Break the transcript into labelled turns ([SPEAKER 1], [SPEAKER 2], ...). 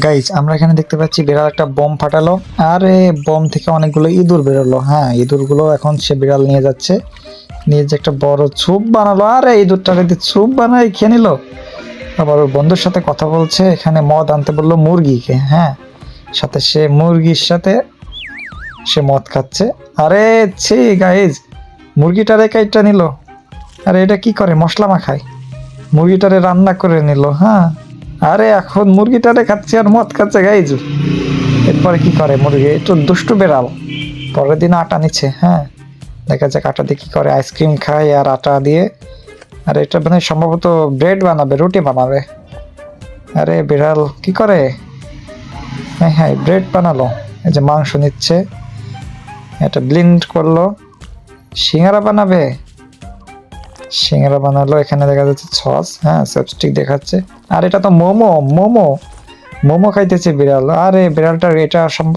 [SPEAKER 1] Guys আমরা এখানে দেখতে পাচ্ছি বিড়াল একটা বম ফাটালো। আরে বম থেকে অনেকগুলো ইঁদুর বেরোলো। হ্যাঁ, ইঁদুরগুলো এখন সে বিড়াল নিয়ে যাচ্ছে, নিয়ে যে একটা বড় স্যুপ বানালো। আরে ইঁদুরটাকে দিয়ে স্যুপ বানাই খেয়ে নিল। আবার ওর বন্ধুর সাথে কথা বলছে, এখানে মদ আনতে বললো মুরগিকে। হ্যাঁ, সাথে সে মুরগির সাথে সে মদ খাচ্ছে। আরে ছি গাইজ, মুরগিটারে কাইটা নিল। আরে এটা কি করে, মশলা মাখায়, মুরগিটারে রান্না করে নিল। হ্যাঁ, আরে এখন মুরগিটারে খাচ্ছে আর মদ খাচ্ছে গাইজ। এরপরে কি করে মুরগি, একটু দুষ্টু বেড়াল। পরের দিন আটা নিচ্ছে। হ্যাঁ, দেখা যাক আটা দিয়ে কি করে, আইসক্রিম খায় আর আটা দিয়ে। আর এটা মানে সম্ভবত ব্রেড বানাবে, রুটি বানাবে। আরে বিড়াল কি করে, হ্যাঁ হ্যাঁ ব্রেড বানালো। এই যে মাংস নিচ্ছে, এটা ব্লেন্ড করলো, সিঙ্গারা বানাবে। সিঙ্গারা বানালো, এখানে দেখা যাচ্ছে সস, হ্যাঁ চপস্টিক দেখাচ্ছে। আর এটা তো মোমো, মোমো মোমো খাইতেছে বিড়াল। আরে বিড়ালটার এটা সম্ভব